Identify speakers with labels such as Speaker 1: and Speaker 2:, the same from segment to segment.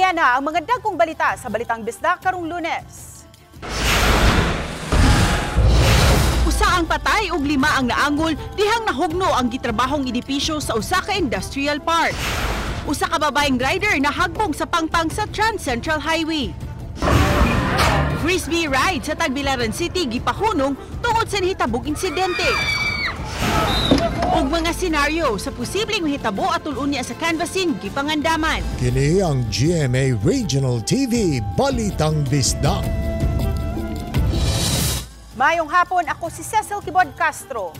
Speaker 1: Anya na ang mga dagkong balita sa Balitang Bisda karong Lunes. Usa ang patay ug 5 ang naangol dihang nahugno ang gitrabahong edipisyo sa usa ka industrial park. Usa ka babaeng rider nahagbong sa pangpang sa Trans Central Highway. Frisbee ride sa Tagbilaran City gipahunong tungod sa nahitabong insidente. Ug mga senaryo sa posibleng mahitabo atol unya sa canvassing gipangandaman.
Speaker 2: Kini ang GMA Regional TV Balitang Bisda.
Speaker 1: Mayong hapon, ako si Cecil Kibod Castro.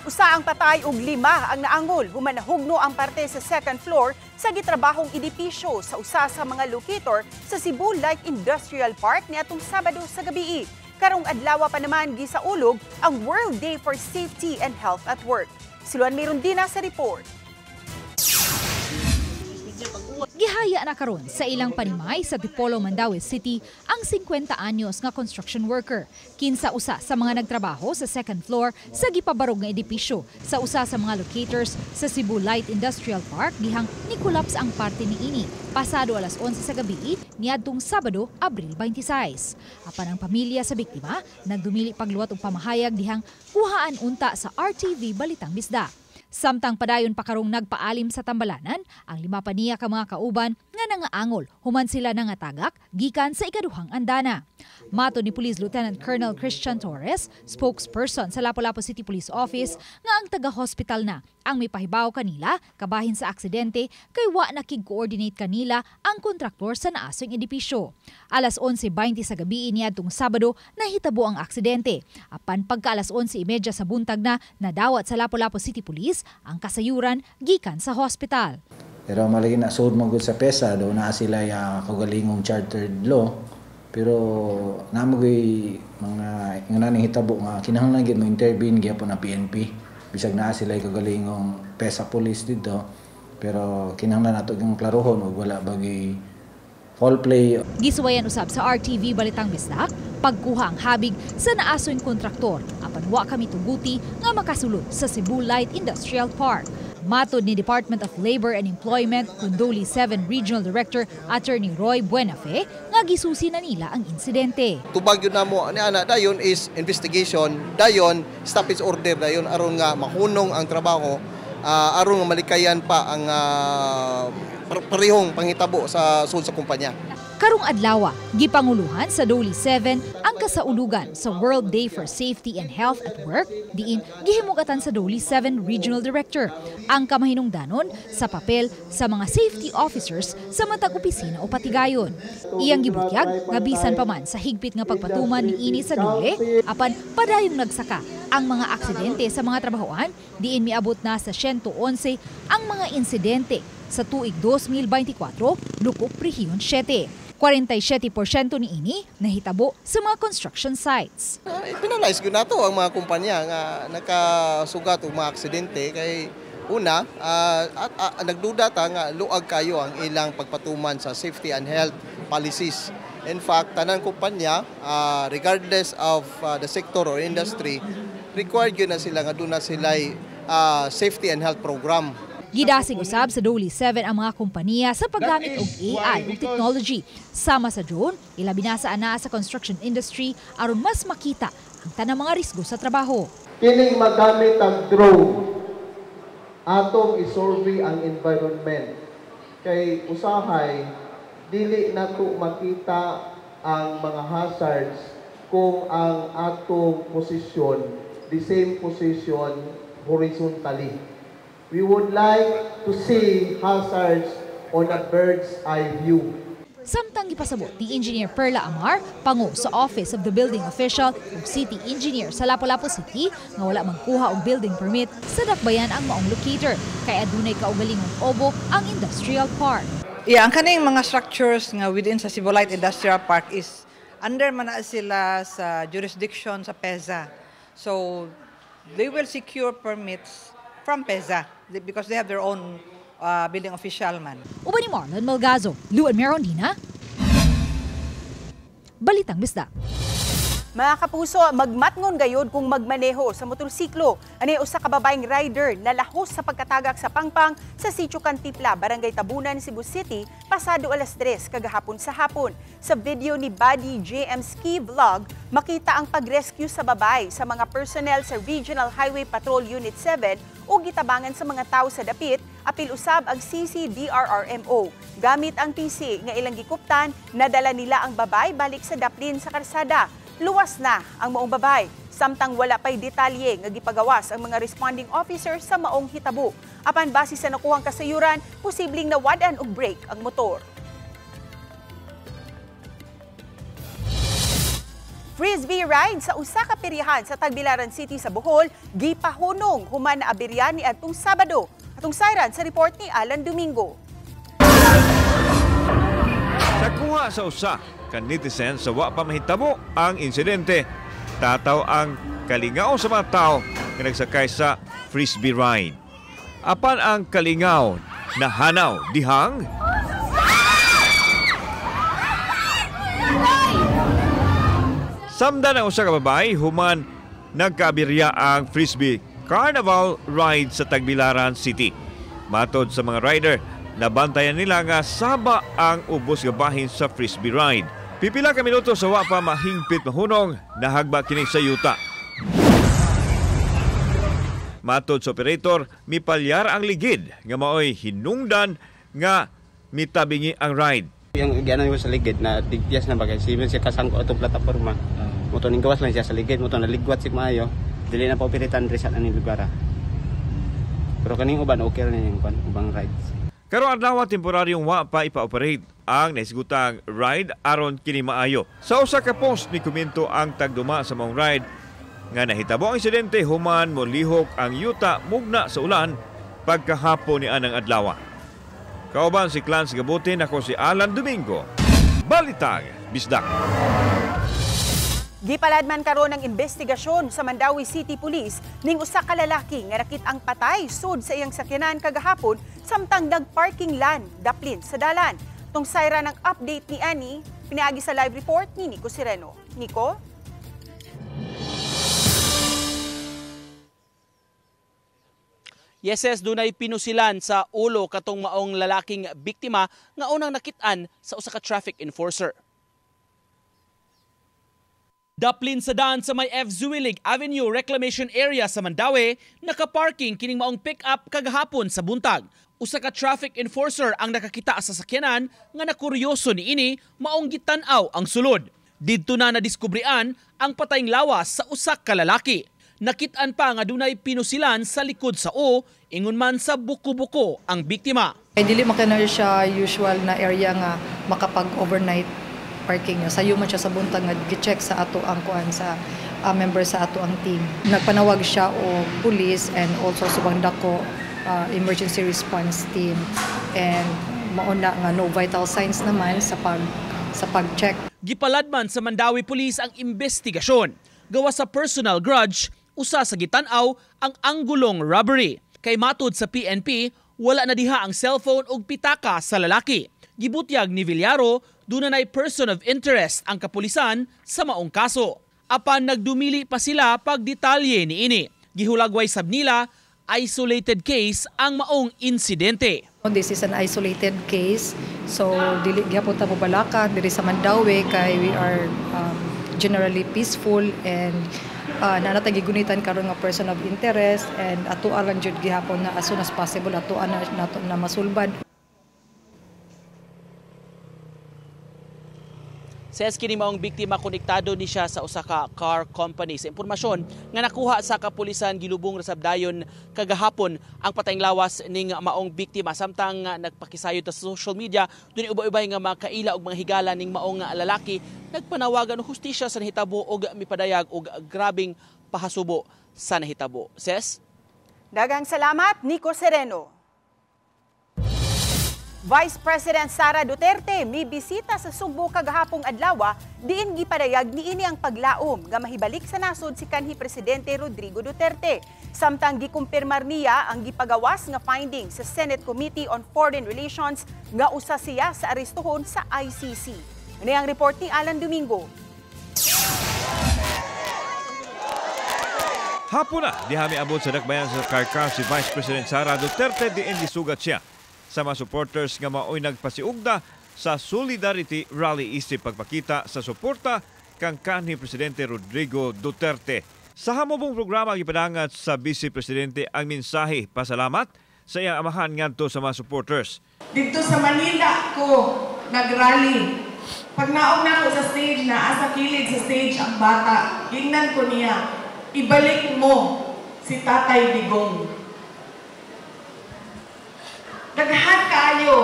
Speaker 1: Usa ang patay ug 5 ang naangol human nahugno ang parte sa second floor sa gitrabahong edipisyo sa usa sa mga locator sa Cebu Light Industrial Park niadtong Sabado sa gabii. Karong adlaw pa naman gisaulog ang World Day for Safety and Health at Work. Siluan Mirondina sa report.
Speaker 3: Gihaya na karon sa ilang panimay sa Dipolo, Mandaue City ang 50 anyos nga construction worker. Kinsa usa sa mga nagtrabaho sa second floor sa gipabarog nga edipisyo sa usa sa mga locators sa Cebu Light Industrial Park dihang nikulaps ang parte niini pasado alas 11 sa gabi niadtong Sabado, Abril 26. Apan ang pamilya sa biktima nagdumili pagluwat og pamahayag dihang kuhaan unta sa RTV Balitang Bisda. Samtang padayon pa karong nagpaalim sa tambalanan, ang 5 pa niya ka mga kauban nga nangaangol human sila nangatagak gikan sa ikaduhang andana. Mato ni Police Lieutenant Colonel Christian Torres, spokesperson sa Lapu-Lapu City Police Office, nga ang taga-hospital na ang may pahibaw kanila kabahin sa aksidente kay wa nakig-coordinate kanila ang kontraktor sa naasong edipisyo. Alas 11:20 sa gabi niadtong Sabado nahitabo ang aksidente. Apan pagka alas 11:30 sa buntag na nadawat sa Lapu-Lapu City Police ang kasayuran gikan sa hospital.
Speaker 4: Pero malagi na sud magud sa PESA do na sila kaugalingong chartered law. Pero namoy mga ngananing hitabo nga kinahanglan gid mo intervene gyapon na PNP. Bisag naa sila kaugalingong PESA police dito. Pero kinahanglan nato gyung klarohon ug wala bagi foul play.
Speaker 3: Gisuwayan usab sa RTV Balitang Bisda pagkuha ang habig sa naasoy kontraktor apan wa kami tuguti nga makasulod sa Cebu Light Industrial Park. Matod ni Department of Labor and Employment Condoli 7 Regional Director Attorney Roy Buenafe nga gisusi na nila ang insidente.
Speaker 5: Tubag yun na mo ani ana dayon is investigation, dayon stoppage order dayon aron nga mahunong ang trabaho, aron nga malikayan pa ang parehong panghitabo sa sulod sa kumpanya.
Speaker 3: Karong adlaw, gipanguluhan sa Doli 7 ang kasaulugan sa World Day for Safety and Health at Work, diin gihimugatan sa Doli 7 Regional Director ang kamahinungdanon sa papel sa mga safety officers sa matag opisina o patigayon. Iyang gibutyag nga bisan pa man sa higpit nga pagpatuman niini sa Dole, apan padayong nagsaka ang mga aksidente sa mga trabahoan, diin miabot na sa 111 ang mga insidente sa tuig 2024, lukop Rehiyon 7. 47% niini nahitabo sa mga construction sites.
Speaker 5: Penalize gyud nato ang mga kumpanya nga nakasugat og mga aksidente kay una nagduda ta nga luag kayo ang ilang pagpatuman sa safety and health policies. In fact, tanan kumpanya regardless of the sector or industry required gyud na sila nga duna sila safety and health program.
Speaker 3: Gidasig usab sa Doli 7 ang mga kompanya sa paggamit og AI ug technology. Sama sa drone, ilabi na sa ana sa construction industry aron mas makita ang tanang mga risgo sa trabaho.
Speaker 6: Kining magamit ang drone atong isurvey ang environment. Kay usahay dili nato makita ang mga hazards kung ang atong posisyon the same position horizontally. We would like to see hazards on a bird's eye view.
Speaker 3: Samtang ipasabot ni Engineer Perla Amar, pangu sa Office of the Building Official ug City Engineer sa Lapu-Lapu City, nga wala magkuha og building permit sa dakbayan ang maong locator, kay adunay kaugalingong obo ang industrial park.
Speaker 7: Ang kaning mga structures nga within sa Cebu Light Industrial Park is under man na sila sa jurisdiction sa PESA. So they will secure permits from PESA because they have their own building official man.
Speaker 3: Uban ni Marlon Malgazo, Luan Mirondina, Balitang Bisda.
Speaker 1: Mga kapuso, magmatngon gayod kung magmaneho sa motorsiklo. Ani usa ka babaeng rider na lahos sa pagkatagak sa pangpang sa Sitio Cantipla, Barangay Tabunan, Cebu City, pasado 3:00 kagahapon sa hapon. Sa video ni Buddy JM Ski Vlog, makita ang pag-rescue sa babay sa mga personnel sa Regional Highway Patrol Unit 7 o gitabangan sa mga tao sa dapit, apil usab ang CCDRRMO. Gamit ang PC nga ilang gikuptan, nadala nila ang babay balik sa daplin sa karsada. Luwas na ang maong babay, samtang wala pa'y detalye nga gipagawas ang mga responding officers sa maong hitabo. Apan base sa nakuhang kasayuran, posibleng nawadan og brake ang motor. Frisbee ride sa usa ka pirihan sa Tagbilaran City sa Bohol, gipahunong human na aberya ni atong Sabado. Atong sayran sa report ni Alan Domingo.
Speaker 8: Nakuha sa usa kan netizen sa wa pa mahitabo ang insidente. Tataw ang kalingaw sa mga tao nga nagsakay sa frisbee ride. Apan ang kalingaw nahanaw dihang samdan ang usa ka babae human nagkaabirya ang frisbee carnival ride sa Tagbilaran City. Matod sa mga rider, nabantayan nila nga saba ang ubos nga bahin sa frisbee ride. Pipila ka minuto sa wa pa mahingpit mahunong, nahagba kini sa yuta. Matod sa operator, mipalyar ang ligid nga maoy hinungdan nga mitabingi ang ride.
Speaker 9: Yung gano'n sa ligid na digpiyas na bagay, siya kasangko itong plataforma. Muto ning gawas lang siya sa ligid, muto naligwat si maayo, dili na pa operitan reset aning lugar. Pero kaning uban okay ra ning ubang rides.
Speaker 8: Karon adlaw temporaryong wa pa ipa-operate ang naisgutang ride aron kini maayo. Sa usa ka post ni komento ang tagduma sa maong ride nga nahitabo ang insidente human molihok ang yuta mugna sa ulan pagkahapon ni anang adlaw. Kauban si Clan Sigabutin, ako si Alan Domingo. Balitang Bisdak.
Speaker 1: Gipaladman karon ang investigasyon sa Mandawi City Police ning usa ka lalaki nga nakit ang patay sud sa iyang sakyanan kagahapon samtang nagparking lan daplin sa dalan. Tong sayra ng update ni Ani, pinaagi sa live report ni Nico Sireno. Nico?
Speaker 10: Yeses, dunay pinusilan sa ulo katong maong lalaking biktima nga unang nakit-an sa usa ka traffic enforcer. Daplin sa daan sa may F. Zuilig Avenue Reclamation Area sa Mandawi, nakaparking kining maong pick-up kagahapon sa buntag. Usa ka traffic enforcer ang nakakita sa sakyanan nga nakuryoso niini maong gitan-aw ang sulod. Didto na nadiskubrian ang patayng lawas sa usa ka lalaki. Nakit-an pa nga dunay pinusilan sa likod sa o, ingon man sa buko-buko ang biktima.
Speaker 11: Dili makana siya usual na area nga makapag-overnight parking niya. Sayo man siya sa buntag nga gi-check sa ato ang kuan sa member sa ato ang team. Nagpanawag siya o police and also subang dako emergency response team, and mauna nga no vital signs naman sa pag-check.
Speaker 10: Gipaladman sa Mandawi Police ang investigasyon. Gawa sa personal grudge, usa sa gitan-aw ang anggulong robbery. Kay matud sa PNP, wala na diha ang cellphone ug pitaka sa lalaki. Gibutyag ni Villaro, dunay person of interest ang kapulisan sa maong kaso. Apan nagdumili pa sila pag detalye niini. Gihulagway sab nila, isolated case ang maong insidente.
Speaker 11: This is an isolated case, so dili gyapon ta mobalaka diri sa Mandawi kay we are generally peaceful and nanatag gigunitan karon nga person of interest, and ato lang jud gihapon na as soon as possible ato na masulbad.
Speaker 10: Says kini maong biktima konektado ni siya sa usa ka car company. Sa impormasyon nga nakuha sa kapulisan, gilubong ra sab dayon kagahapon ang patayng lawas ning maong biktima, samtang nagpakisayod sa social media dun ubay-ubay nga makaila og mga higala ning maong lalaki, nagpanawagan og hustisya sa nahitabo og mipadayag og grabing pahasubo sa nahitabo. Ses?
Speaker 1: Daghang salamat, Nico Sereno. Vice President Sara Duterte may bisita sa Sugbo kagahapong adlaw, diin gipadayag niini ang paglaom nga mahibalik sa nasod si kanhi Presidente Rodrigo Duterte. Samtang gikumpirmar niya ang gipagawas nga findings sa Senate Committee on Foreign Relations nga usa siya sa arestuhon sa ICC. Ini ang report ni Alan Domingo.
Speaker 8: Hapon na, diha miabot sa dakbayan sa Carcar si Vice President Sara Duterte diin gisugat siya sa mga supporters nga maoy nagpasiugda sa Solidarity Rally isip pagpakita sa suporta kang kanhi Presidente Rodrigo Duterte. Sa hamobong programa gipadangat sa Vice Presidente ang mensahe pasalamat sa iyang amahan ngadto sa mga supporters.
Speaker 12: Dito sa Manila ko nagrally. Pag naog na ako sa stage na asa kilid sa stage ang bata, gingnan ko niya, ibalik mo si Tatay Digong. Daghan kaayo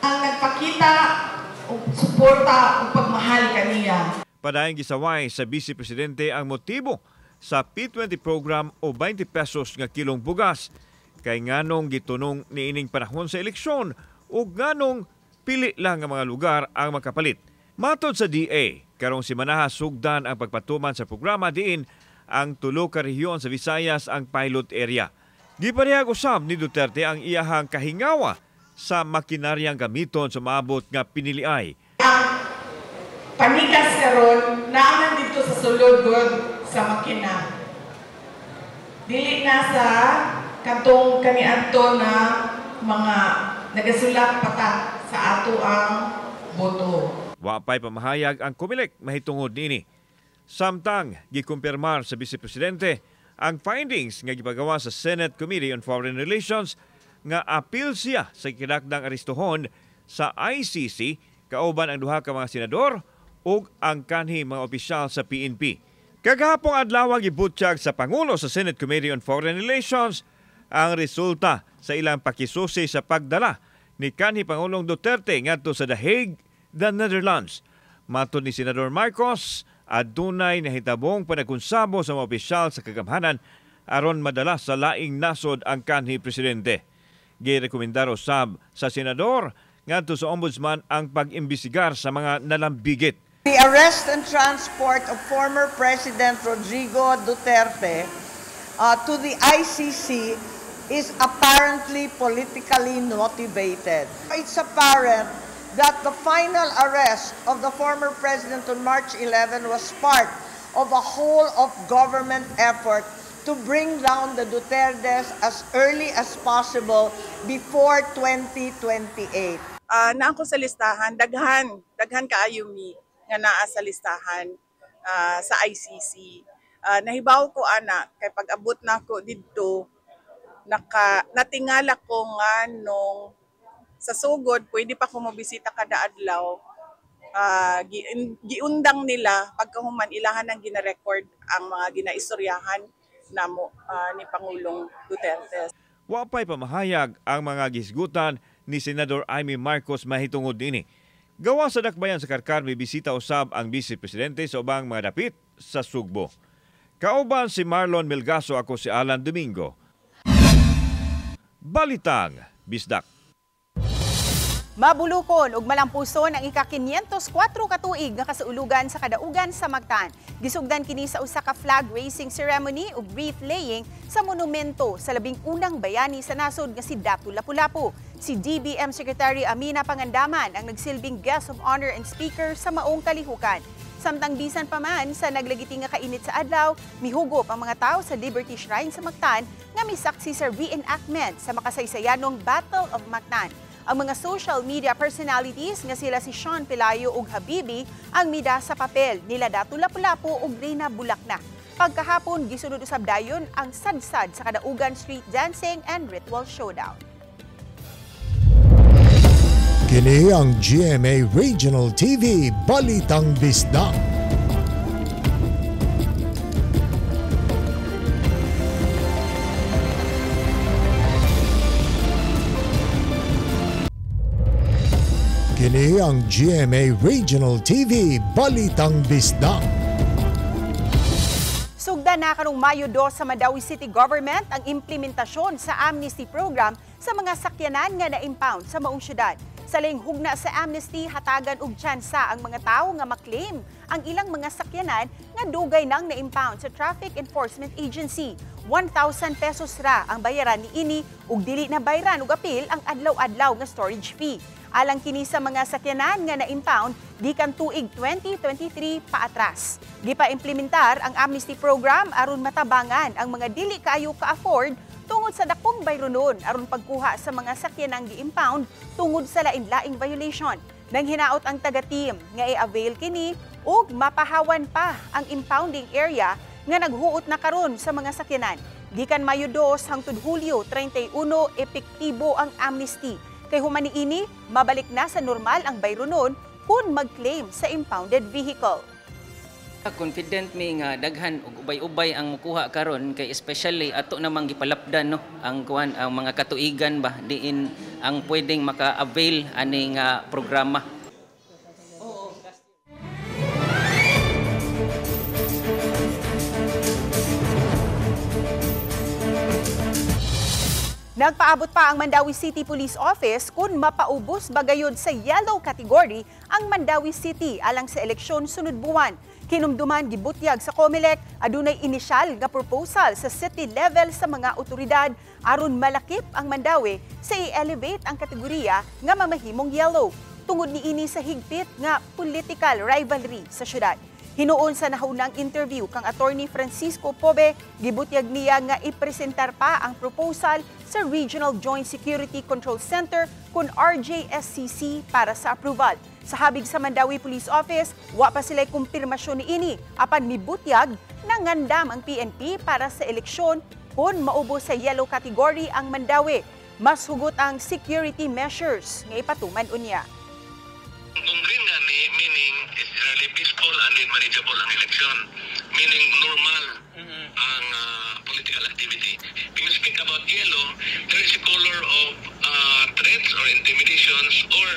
Speaker 12: ang nagpakita o suporta o pagmahal kaniya.
Speaker 8: Padayang gisaway sa Vice Presidente ang motibo sa P20 program o 20 pesos nga kilong bugas kay nganong gitunong niining panahon sa eleksyon o nganong pili lang ang mga lugar ang makapalit. Matod sa DA, karong simana sugdan ang pagpatuman sa programa diin ang tulo ka rehiyon sa Visayas ang pilot area. Giparehag usab ni Duterte ang iyahang kahingawa sa makinaryang gamiton sa maabot nga piniliay.
Speaker 12: Ang panigas karon naaman dito sa sulod sa makina. Dili na sa katong kaniadto na mga nagasulak pata sa ato ang boto.
Speaker 8: Wapay pamahayag ang Comelec mahitungod niini. Samtang gikumpirmar sa Vice Presidente ang findings nga gipagawa sa Senate Committee on Foreign Relations nga apil siya sa kinakdang aristohon sa ICC kauban ang duha ka mga senador ug ang kanhi mga opisyal sa PNP. Kagahapong adlaw gibutyag sa Pangulo sa Senate Committee on Foreign Relations ang resulta sa ilang pakisusi sa pagdala ni kanhi Pangulong Duterte ngadto sa The Hague, the Netherlands. Matod ni Senador Marcos, adunay nahitabong panagkonsabo sa mga opisyal sa kagamhanan aron madala sa laing nasod ang kanhi Presidente. Girekomendaro sab sa Senador ngadto sa Ombudsman ang pag-imbestigar sa mga nalambigit.
Speaker 13: The arrest and transport of former President Rodrigo Duterte to the ICC is apparently politically motivated. It's apparent that the final arrest of the former president on March 11 was part of a whole of government effort to bring down the Dutertes as early as possible before 2028.
Speaker 14: Na ako sa listahan, daghan kaayo mi nga naa sa listahan sa ICC. Nahibaw ko ana kay pag-abot nako didto natingala ko nga nung sa sugod pwede pa ko mobisita kada adlaw. Giundang nila pagkahuman ilahan ang gina-record ang mga ginaistoryahan namo ni Pangulong Duterte.
Speaker 8: Wapay pamahayag ang mga gisgutan ni Senador Amy Marcos mahitungod dinhi. Gawa sa dakbayan sa Carcar may bisita usab ang Vice Presidente sa ubang mga dapit sa Sugbo. Kauban si Marlon Melgaso, ako si Alan Domingo. Balitang Bisdak.
Speaker 1: Mabulukon ug malampuson ang ika-504 katuig nga kasulugan sa kadaugan sa Mactan. Gisugdan kini sa usa ka flag raising ceremony ug wreath laying sa monumento sa labing unang bayani sa nasod nga si Datu Lapu-Lapu. Si DBM Secretary Amina Pangandaman ang nagsilbing guest of honor and speaker sa maong kalihukan. Samtang bisan pa man sa naglagiti nga kainit sa adlaw, mihugop ang mga tao sa Liberty Shrine sa Mactan nga misaksi sa reenactment sa makasaysayanong Battle of Mactan. Ang mga social media personalities nga sila si Sean Pelayo ug Habibi ang mida sa papel nila Datu Lapu-Lapu ug Reyna Bulacna. Pagkahapon gisunod usab dayon ang sadsad sa kadaugan street dancing and ritual showdown.
Speaker 2: Kini ang GMA Regional TV Balitang Bisdak. Kini ang GMA Regional TV Balitang Bisdak.
Speaker 1: Sugdan na karong Mayo 2 sa Mandawi City Government ang implementasyon sa amnesty program sa mga sakyanan nga na-impound sa maong syudad. Sa laing hugna sa amnesty, hatagan og tsansa ang mga tao nga maklaim ang ilang mga sakyanan nga dugay nang na-impound sa Traffic Enforcement Agency. 1,000 pesos ra ang bayaran ni ini ug dili na bayran og apil ang adlaw-adlaw nga storage fee. alang kini sa mga sakyanan nga na-impound gikan tuig 2023 paatras. Gipa-implementar ang amnesty program aron matabangan ang mga dili kaayo ka-afford tungod sa dakong bayronon aron pagkuha sa mga sakyanang gi-impound tungod sa lain-laing violation. Nang hinaot ang taga-team nga i-avail kini ug mapahawan pa ang impounding area nga naghuot na karon sa mga sakyanan. Gikan Mayo 2 hangtod Hulyo 31 epektibo ang amnesty. Kay human niini mabalik na sa normal ang bayronon kung mag-claim sa impounded vehicle.
Speaker 15: Confident mi nga daghan og ubay-ubay ang mukuha karon kay especially ato namang gipalapdan no ang mga katuigan ba diin ang pwedeng maka-avail ani nga programa.
Speaker 1: Nagpaabot pa ang Mandawi City Police Office kung mapaubos bagayod sa yellow category ang Mandawi City alang sa eleksyon sunod buwan. Kinumduman gibutyag sa COMELEC adunay inisyal nga proposal sa city level sa mga otoridad aron malakip ang Mandawi sa i-elevate ang kategorya nga mamahimong yellow tungod niini sa higpit nga political rivalry sa syudad. Hinuon sa nahunang interview kang Attorney Francisco Pobe, gibutyag niya nga ipresentar pa ang proposal sa Regional Joint Security Control Center kun RJSCC para sa approval. Sa habig sa Mandawi Police Office, wa pa sila'y kumpirmasyon niini apan mibutyag na ngandam ang PNP para sa eleksyon kung maubos sa yellow category ang Mandawi. Mas hugot ang security measures nga ipatuman unya.
Speaker 16: Kung green gani, meaning it's really peaceful and manageable ang election. Meaning normal ang political activity. When you speak about yellow, there is a color of threats or intimidations or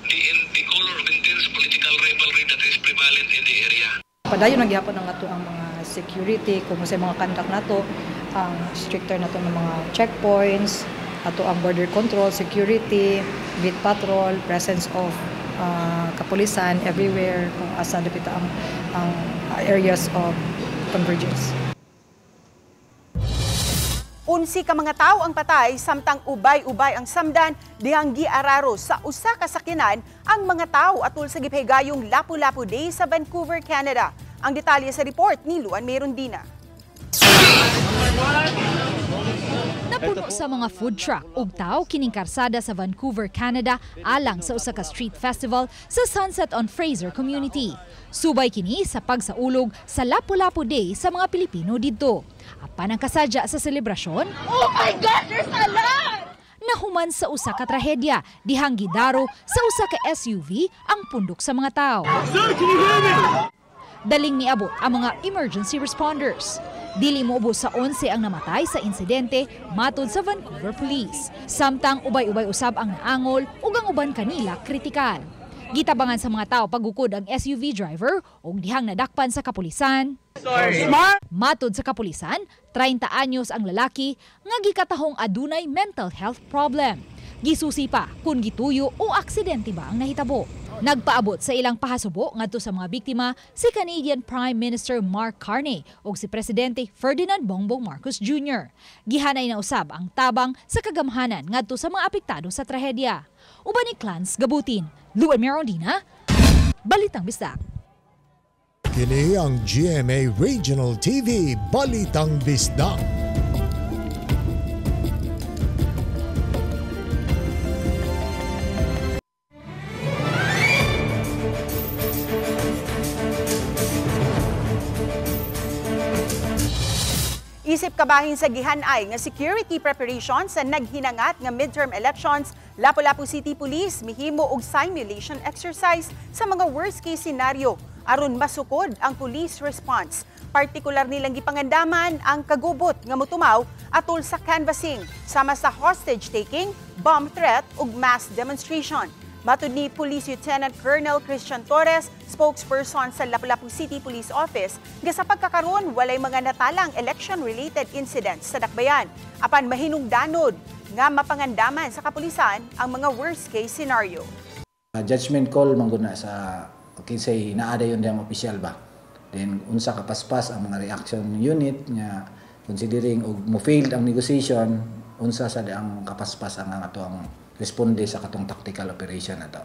Speaker 16: the color of intense political rivalry that is prevalent in the area.
Speaker 11: Padayon nagyapon ang ato ang mga security, kung sa mga conduct nato, ang stricter nato ng mga checkpoints, ato ang border control, security, beat patrol, presence of kapulisan everywhere kung asa dapit ang areas of convergence.
Speaker 1: Unsi ka mga tao ang patay samtang ubay-ubay ang samdan dihang giararo sa usa ka sakyanan ang mga tao atol sa gipahigayong Lapu-Lapu Day sa Vancouver, Canada. Ang detalye sa report ni Luan Merondina.
Speaker 3: Napuno sa mga food truck ug tao kining karsada sa Vancouver, Canada alang sa usa ka street festival sa Sunset on Fraser community. Subay kini sa pagsaulog sa Lapu-Lapu Day sa mga Pilipino didto. Apan ang kasadya sa selebrasyon, oh my God, there's a lot! Nahuman sa usa ka trahedya dihang gidaro sa usa ka SUV ang pundok sa mga tao. Sir, can you hear me? Daling niabot ang mga emergency responders. Dili moubos sa 11 ang namatay sa insidente matod sa Vancouver Police. Samtang ubay-ubay usab ang naangol ug ang uban kanila kritikal. Gitabangan sa mga tao pagukod ang SUV driver ug dihang nadakpan sa kapulisan. Matod sa kapulisan, 30 anyos ang lalaki nga gikatahong adunay mental health problem. Gisusi pa kung gituyo o aksidente ba ang nahitabo. Nagpaabot sa ilang pahasubo ngadto sa mga biktima si Canadian Prime Minister Mark Carney ug si Presidente Ferdinand Bongbong Marcos Jr. Gihanay na usab ang tabang sa kagamhanan ngadto sa mga apektado sa trahedya. Uban ni Clans Gabutin, Luan Merondina, Balitang Bisdak.
Speaker 2: Kini ang GMA Regional TV Balitang Bisdak.
Speaker 1: Isip kabahin sa gihanay nga security preparation sa naghinangat nga midterm elections, Lapu-Lapu City Police mihimo og simulation exercise sa mga worst case scenario aron masukod ang police response. Partikular nilang gipangandaman ang kagubot nga motumaw atol sa canvassing sama sa hostage taking, bomb threat ug mass demonstration. Matud ni Police Lieutenant Colonel Christian Torres, spokesperson sa Lapu-Lapu City Police Office, nga sa pagkakaroon walay mga natalang election-related incidents sa dakbayan. Apan mahinungdanod nga mapangandaman sa kapulisan ang mga worst-case scenario.
Speaker 4: Judgment call mangguna sa kinsay naada yun diyang opisyal ba. Then unsa kapaspas ang mga reaction unit nga considering og mo failed ang negotiation, unsa sa ang kapaspas ang ato ang responde sa katong tactical operation na to.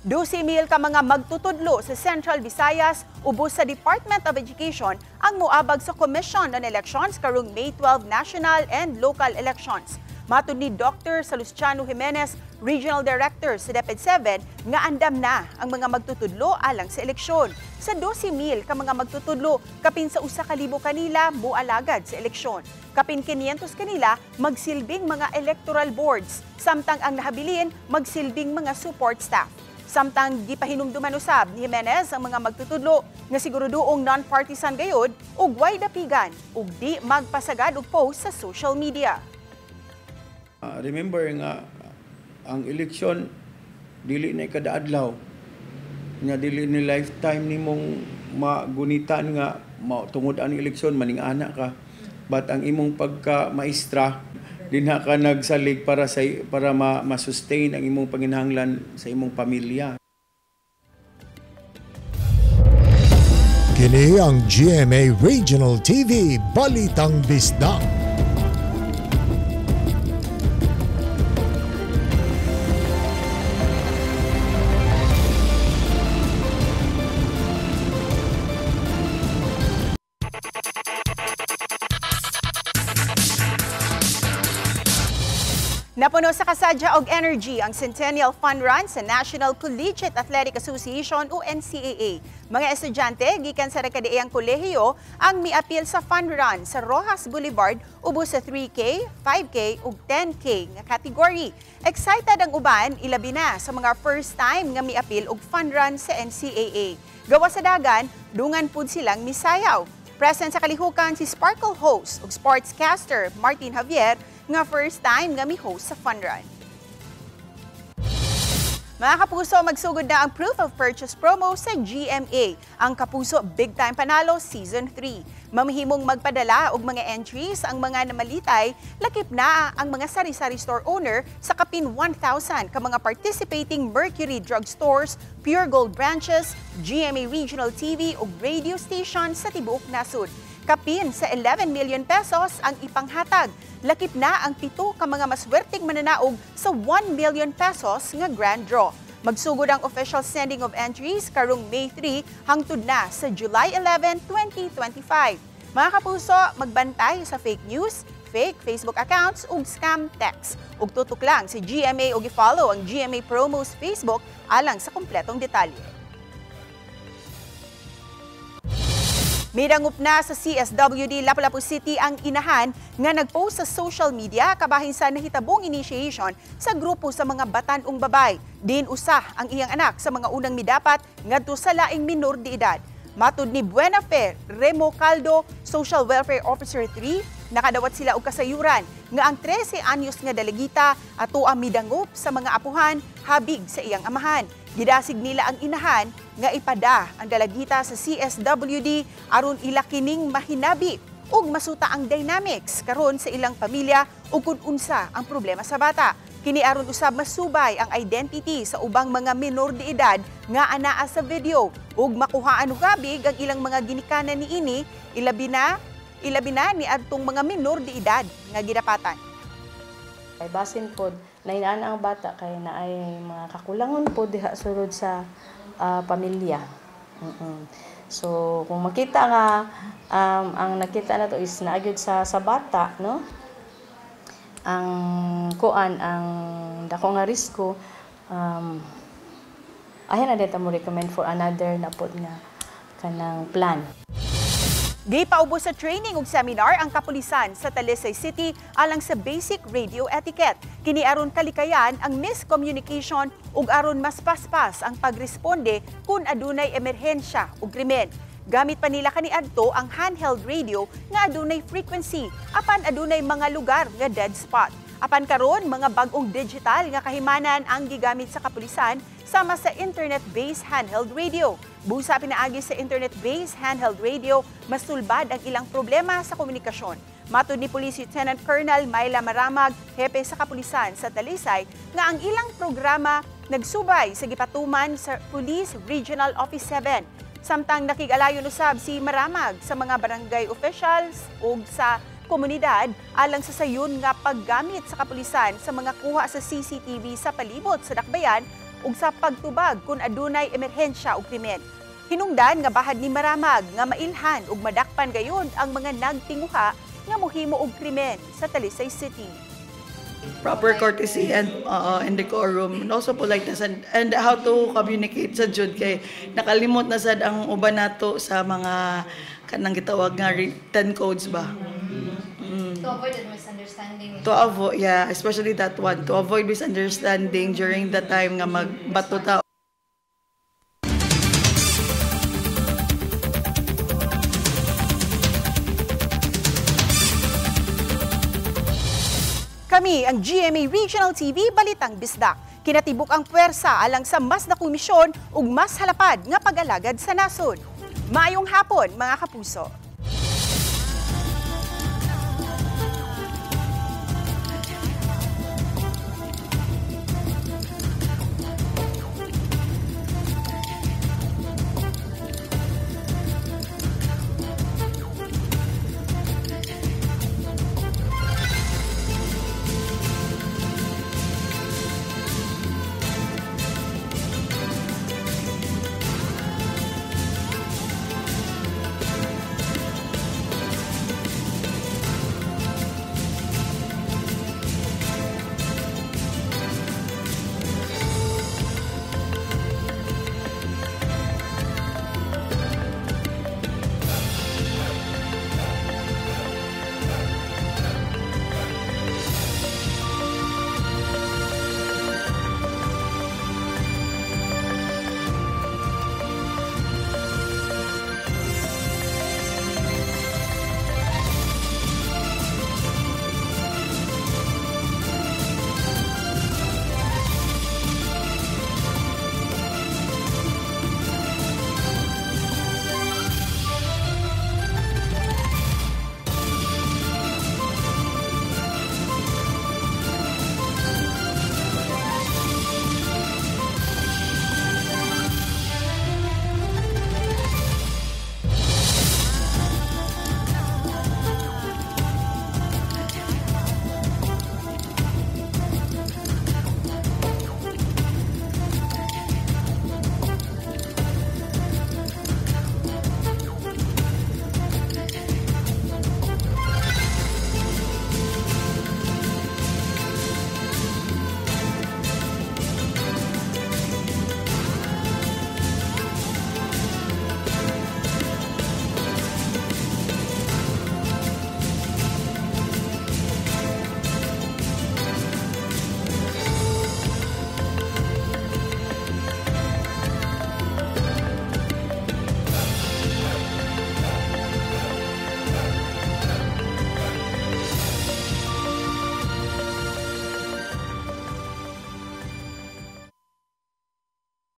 Speaker 1: 12,000 ka mga magtutudlo sa Central Visayas ubos sa Department of Education ang moabag sa Commission on Elections karong May 12 national and local elections. Matud ni Dr. Salustiano Jimenez, Regional Director sa DepEd 7, nga andam na ang mga magtutudlo alang sa eleksyon. Sa 12,000 ka mga magtutudlo, kapin sa 1,000 kanila moalagad sa eleksyon. Kapin 500 kanila magsilbing mga electoral boards, samtang ang nahabilin magsilbing mga support staff. Samtang gipahinumduman usab ni Jimenez ang mga magtutudlo nga sigurudoong non-partisan gayod ug way dapigan ug di magpasagad og post sa social media.
Speaker 17: Remember nga ang eleksyon dili na kada adlaw nya dili ni lifetime nimong magunitan nga tungod ang eleksyon maning ana ka, but ang imong pagka maestra dinha ka nagsalig para ma-sustain ang imong panginahanglan sa imong pamilya.
Speaker 2: Kini ang GMA Regional TV Balitang Bisdak.
Speaker 1: Napuno sa kasadya og energy ang Centennial Fun Run sa National Collegiate Athletic Association o NCAA. Mga estudyante gikan sa rekadeyang kolehiyo ang miapil sa Fun Run sa Rojas Boulevard ubos sa 3K, 5K ug 10K nga category. Excited ang uban ilabi na sa mga first time nga miapil og Fun Run sa NCAA. Gawa sa dagan, dungan pud silang misayaw. Present sa kalihukan si Sparkle host ug sportscaster Martin Javier nga first time nga mi-host sa Fun Run. Mga kapuso, magsugod na ang proof of purchase promo sa GMA, ang Kapuso Big Time Panalo Season 3. Mamahimong magpadala og mga entries ang mga namalitay, lakip na ang mga sari-sari store owner sa kapin 1,000 ka mga participating Mercury Drug Stores, Pure Gold branches, GMA Regional TV ug radio station sa tibuok nasud. Kapin sa 11 million pesos ang ipanghatag. Lakip na ang 7 ka mga maswerteng mananaog sa 1 million pesos nga grand draw. Magsugod ang official sending of entries karong May 3 hangtod na sa July 11, 2025. Mga kapuso, magbantay sa fake news, fake Facebook accounts ug scam text. Ug tutok lang si GMA ug i-follow ang GMA Promos Facebook alang sa kumpletong detalye. Midangup na sa CSWD Lapu-Lapu City ang inahan nga nagpost sa social media kabahin sa nahitabong initiation sa grupo sa mga batan-ong babay. Din usah ang iyang anak sa mga unang midapat ngadto sa laing minor de edad. Matud ni Buenafe Remo Caldo, Social Welfare Officer 3, nakadawat sila og kasayuran nga ang 13 anyos nga dalagita ato ang midangup sa mga apuhan habig sa iyang amahan. Gidasig nila ang inahan nga ipada ang dalagita sa CSWD aron ila kining mahinabi ug masuta ang dynamics karon sa ilang pamilya ug kun unsa ang problema sa bata. Kini aron usab masubay ang identity sa ubang mga minor de edad nga anaa sa video ug makuhaan og habig ang ilang mga ginikanan niini ilabi na ni adtong mga minor de edad nga gidapatan.
Speaker 18: Ay basin pod nainaan ang bata kay naay mga kakulangon po diha sulod sa pamilya. So kung makita nga ang nakita nato is naagyud sa bata, no? Ang dako nga risko ayan na dito mo recommend for another na pod nga kanang plan.
Speaker 1: Gipaubos sa training ug seminar ang kapulisan sa Talisay City alang sa basic radio etiquette. Kini aron kalikayan ang miscommunication ug aron mas paspas ang pagresponde kung adunay emerhensya ug krimen. Gamit pa nila kaniadto ang handheld radio nga adunay frequency apan adunay mga lugar nga dead spot. Apan karon mga bag-ong digital nga kahimanan ang gigamit sa kapulisan sama sa internet-based handheld radio. Busa pinaagi sa internet-based handheld radio, mas sulbad ang ilang problema sa komunikasyon. Matud ni Police Lieutenant Colonel Myla Maramag, hepe sa kapulisan sa Talisay, nga ang ilang programa nagsubay sa gipatuman sa Police Regional Office 7. Samtang nakig-alayon usab si Maramag sa mga barangay officials ug sa komunidad alang sa sayon nga paggamit sa kapulisan sa mga kuha sa CCTV sa palibot sa dakbayan ug sa pagtubag kung adunay emerhensya o krimen. Hinungdan nga bahad ni maramag nga mailhan ug madakpan gayon ang mga nagtinguha nga mohimo og krimen sa Talisay City.
Speaker 19: Proper courtesy and decorum, and also politeness and how to communicate sa jud kay nakalimot na sad ang uban nato sa mga kanang gitawag nga written codes ba.
Speaker 20: To avoid misunderstanding.
Speaker 19: To avoid, yeah, especially that one, to avoid misunderstanding during the time nga magbato ta.
Speaker 1: Kami ang GMA Regional TV Balitang Bisdak. Kinatibuk ang puwersa alang sa mas na komisyon ug mas halapad nga pag-alagad sa nasod. Maayong hapon mga kapuso.